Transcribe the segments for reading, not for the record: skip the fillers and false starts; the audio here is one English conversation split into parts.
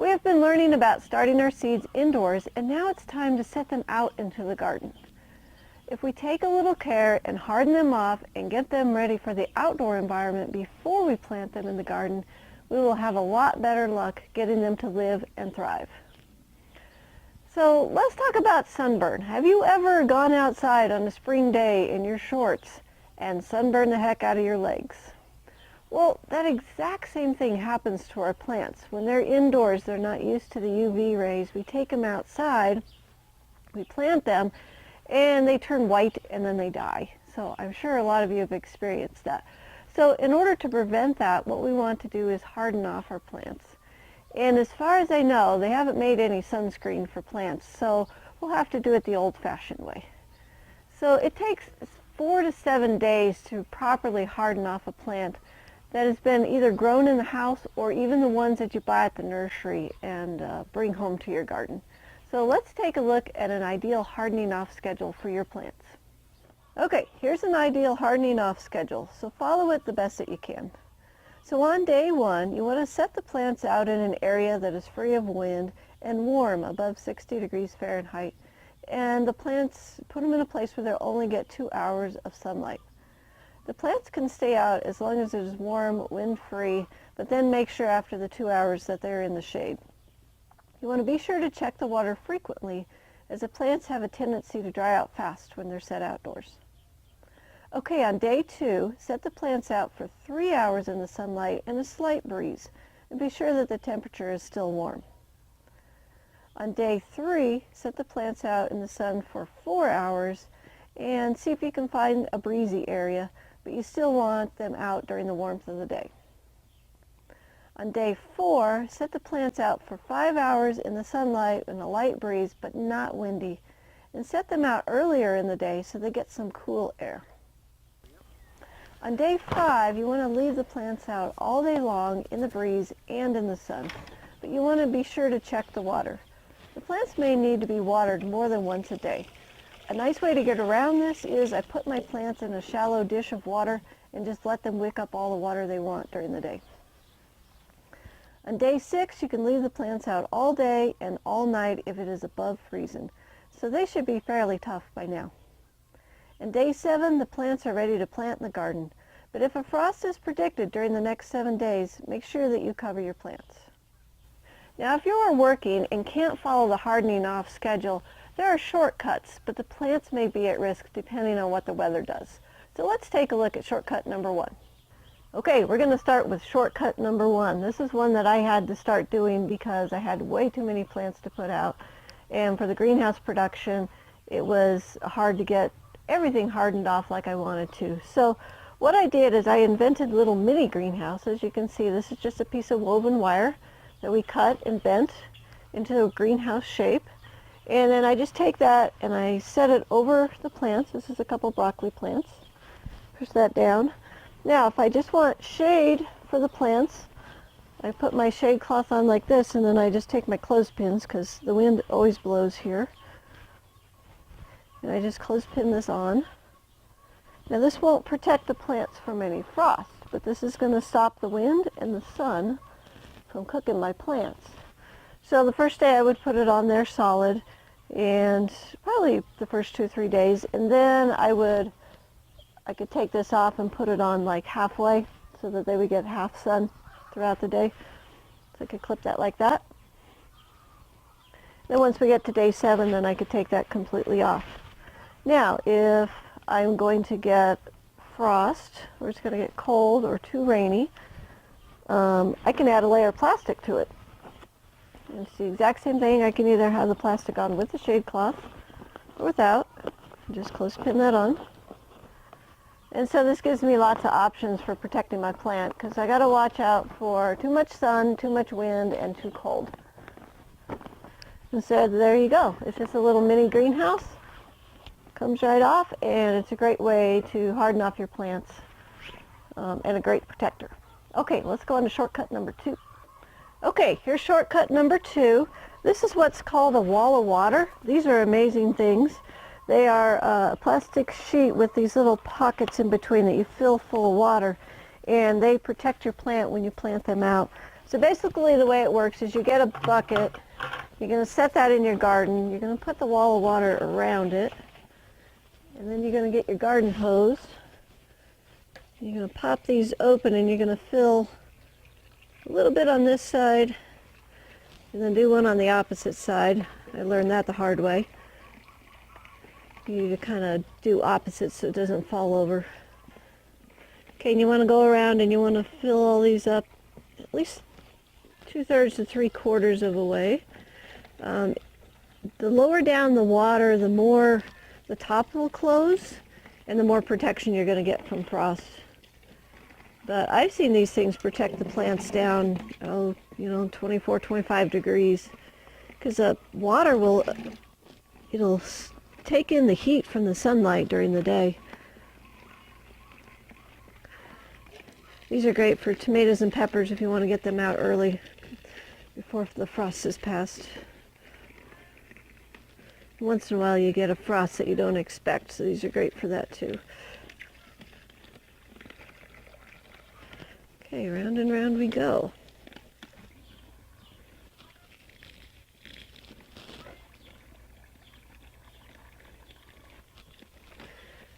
We have been learning about starting our seeds indoors, and now it's time to set them out into the garden. If we take a little care and harden them off and get them ready for the outdoor environment before we plant them in the garden, we will have a lot better luck getting them to live and thrive. So let's talk about sunburn. Have you ever gone outside on a spring day in your shorts and sunburned the heck out of your legs? Well, that exact same thing happens to our plants. When they're indoors, they're not used to the UV rays. We take them outside, we plant them, and they turn white and then they die. So I'm sure a lot of you have experienced that. So in order to prevent that, what we want to do is harden off our plants. And as far as I know, they haven't made any sunscreen for plants, so we'll have to do it the old-fashioned way. So it takes 4 to 7 days to properly harden off a plant that has been either grown in the house or even the ones that you buy at the nursery and bring home to your garden. So let's take a look at an ideal hardening off schedule for your plants. Okay, here's an ideal hardening off schedule, so follow it the best that you can. So on day 1, you want to set the plants out in an area that is free of wind and warm, above 60 degrees Fahrenheit. And the plants, put them in a place where they'll only get 2 hours of sunlight. The plants can stay out as long as it is warm, wind-free, but then make sure after the 2 hours that they're in the shade. You want to be sure to check the water frequently, as the plants have a tendency to dry out fast when they're set outdoors. Okay, on day 2, set the plants out for 3 hours in the sunlight and a slight breeze, and be sure that the temperature is still warm. On day 3, set the plants out in the sun for 4 hours and see if you can find a breezy area, but you still want them out during the warmth of the day. On day 4, set the plants out for 5 hours in the sunlight and a light breeze, but not windy, and set them out earlier in the day so they get some cool air. On day 5, you want to leave the plants out all day long in the breeze and in the sun, but you want to be sure to check the water. The plants may need to be watered more than once a day. A nice way to get around this is I put my plants in a shallow dish of water and just let them wick up all the water they want during the day. On day 6, you can leave the plants out all day and all night if it is above freezing, so they should be fairly tough by now. On day 7, the plants are ready to plant in the garden, but if a frost is predicted during the next 7 days, make sure that you cover your plants. Now, if you are working and can't follow the hardening off schedule, there are shortcuts, but the plants may be at risk depending on what the weather does. So let's take a look at shortcut number 1. Okay, we're going to start with shortcut number 1. This is one that I had to start doing because I had way too many plants to put out. And for the greenhouse production, it was hard to get everything hardened off like I wanted to. So what I did is I invented little mini greenhouses. You can see this is just a piece of woven wire that we cut and bent into a greenhouse shape. And then I just take that and I set it over the plants. This is a couple broccoli plants. Push that down. Now, if I just want shade for the plants, I put my shade cloth on like this, and then I just take my clothespins, because the wind always blows here. And I just clothespin this on. Now, this won't protect the plants from any frost, but this is going to stop the wind and the sun from cooking my plants. So the first day I would put it on there solid, and probably the first 2-3 days, and then I could take this off and put it on like halfway so that they would get half sun throughout the day. So I could clip that like that. Then once we get to day 7, then I could take that completely off. Now, if I'm going to get frost, or it's going to get cold or too rainy, I can add a layer of plastic to it. And it's the exact same thing. I can either have the plastic on with the shade cloth or without. Just clothespin that on. And so this gives me lots of options for protecting my plant, because I got to watch out for too much sun, too much wind, and too cold. And so there you go. It's just a little mini greenhouse. Comes right off, and it's a great way to harden off your plants and a great protector. Okay, let's go on to shortcut number 2. Okay, here's shortcut number 2. This is what's called a wall of water. These are amazing things. They are a plastic sheet with these little pockets in between that you fill full of water, and they protect your plant when you plant them out. So basically the way it works is you get a bucket, you're going to set that in your garden, you're going to put the wall of water around it, and then you're going to get your garden hose. You're going to pop these open and you're going to fill a little bit on this side and then do one on the opposite side. I learned that the hard way. You need to kind of do opposites so it doesn't fall over. Okay, and you want to go around and you want to fill all these up at least 2/3 to 3/4 of a way. The lower down the water, the more the top will close and the more protection you're going to get from frost. But I've seen these things protect the plants down, 24, 25 degrees, because the water it'll take in the heat from the sunlight during the day. These are great for tomatoes and peppers if you want to get them out early before the frost is passed. Once in a while you get a frost that you don't expect, so these are great for that too. Okay, round and round we go.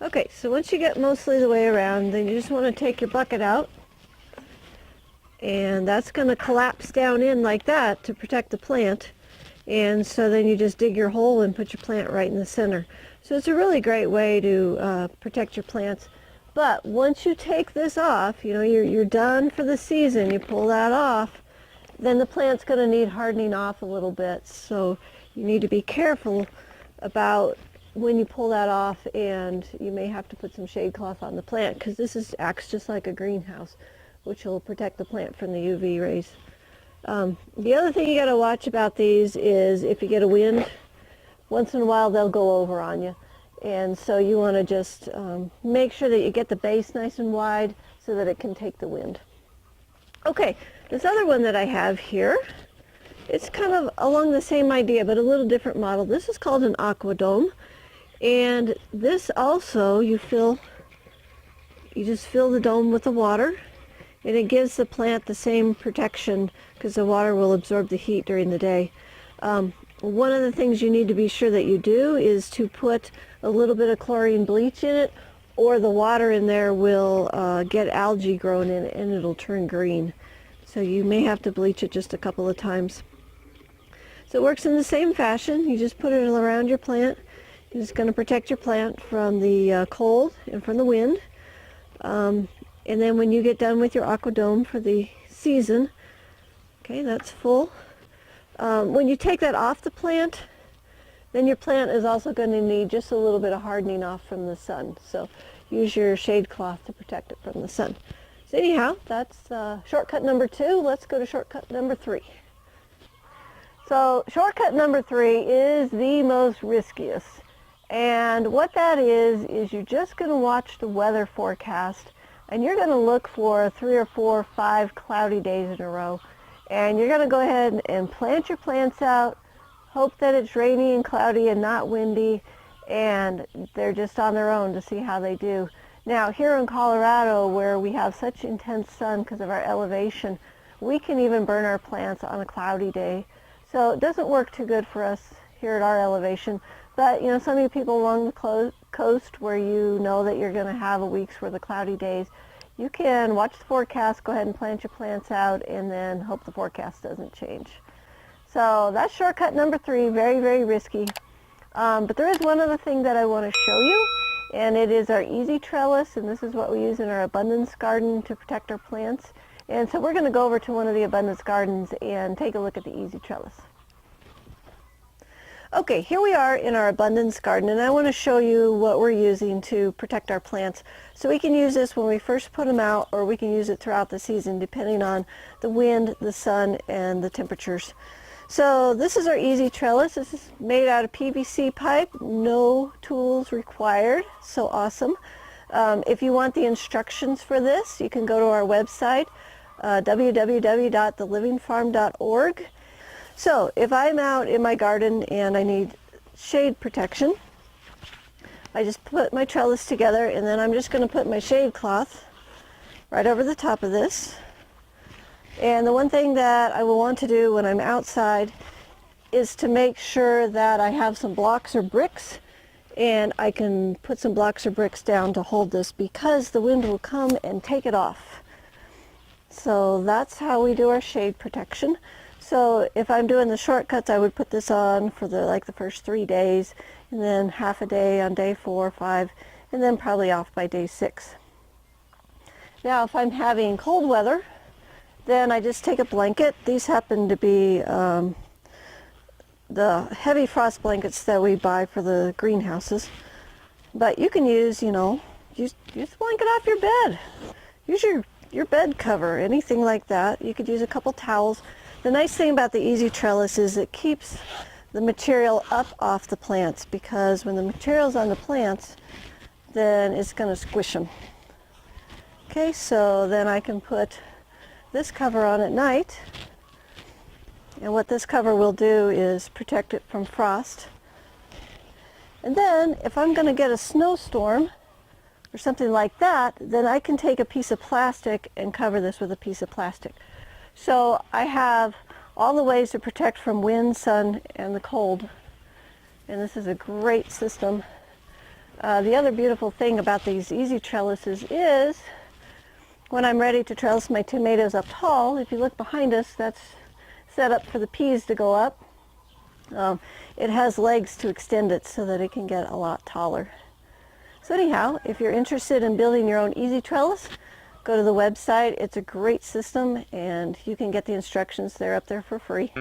Okay, so once you get mostly the way around, then you just want to take your bucket out, and that's going to collapse down in like that to protect the plant. And so then you just dig your hole and put your plant right in the center. So it's a really great way to protect your plants. But once you take this off, you're done for the season, you pull that off, then the plant's going to need hardening off a little bit. So you need to be careful about when you pull that off, and you may have to put some shade cloth on the plant because this acts just like a greenhouse, which will protect the plant from the UV rays. The other thing you got to watch about these is if you get a wind, once in a while they'll go over on you. And so you want to just make sure that you get the base nice and wide so that it can take the wind. Okay, this other one that I have here, it's kind of along the same idea but a little different model. This is called an aqua dome, and this also you just fill the dome with the water, and it gives the plant the same protection because the water will absorb the heat during the day. One of the things you need to be sure that you do is to put a little bit of chlorine bleach in it, or the water in there will get algae grown in it and it'll turn green. So you may have to bleach it just a couple of times. So it works in the same fashion. You just put it around your plant. It's going to protect your plant from the cold and from the wind. And then when you get done with your aqua dome for the season, okay, that's full. When you take that off the plant, then your plant is also going to need just a little bit of hardening off from the sun. So use your shade cloth to protect it from the sun. So anyhow, that's shortcut number 2. Let's go to shortcut number 3. So shortcut number 3 is the most riskiest. And what that is you're just going to watch the weather forecast, and you're going to look for 3 or 4 or 5 cloudy days in a row. And you're going to go ahead and plant your plants out, hope that it's rainy and cloudy and not windy, and they're just on their own to see how they do. Now here in Colorado, where we have such intense sun because of our elevation, we can even burn our plants on a cloudy day. So it doesn't work too good for us here at our elevation. But some of you people along the coast where you know that you're going to have a week's worth of cloudy days, you can watch the forecast, go ahead and plant your plants out, and then hope the forecast doesn't change. So that's shortcut number 3, very, very risky. But there is one other thing that I want to show you, and it is our easy trellis, and this is what we use in our abundance garden to protect our plants. And so we're going to go over to one of the abundance gardens and take a look at the easy trellis. Okay, here we are in our abundance garden, and I want to show you what we're using to protect our plants. So we can use this when we first put them out, or we can use it throughout the season depending on the wind, the sun, and the temperatures. So this is our easy trellis. This is made out of PVC pipe, no tools required, so awesome. If you want the instructions for this, you can go to our website, www.thelivingfarm.org. So if I'm out in my garden and I need shade protection, I just put my trellis together, and then I'm just going to put my shade cloth right over the top of this. And the one thing that I will want to do when I'm outside is to make sure that I have some blocks or bricks, and I can put some blocks or bricks down to hold this because the wind will come and take it off. So that's how we do our shade protection. So if I'm doing the shortcuts, I would put this on for the first 3 days, and then half a day on day 4 or 5, and then probably off by day 6. Now if I'm having cold weather, then I just take a blanket. These happen to be the heavy frost blankets that we buy for the greenhouses. But you can use, use the blanket off your bed. Use your bed cover, anything like that. You could use a couple towels. The nice thing about the Easy Trellis is it keeps the material up off the plants, because when the material's on the plants, then it's going to squish them. Okay, so then I can put this cover on at night, and what this cover will do is protect it from frost. And then if I'm going to get a snowstorm or something like that, then I can take a piece of plastic and cover this with a piece of plastic. So I have all the ways to protect from wind, sun, and the cold, and this is a great system. The other beautiful thing about these Easy Trellises is when I'm ready to trellis my tomatoes up tall, if you look behind us, that's set up for the peas to go up. It has legs to extend it so that it can get a lot taller. So anyhow, if you're interested in building your own Easy Trellis, go to the website. It's a great system, and you can get the instructions. They're up there for free.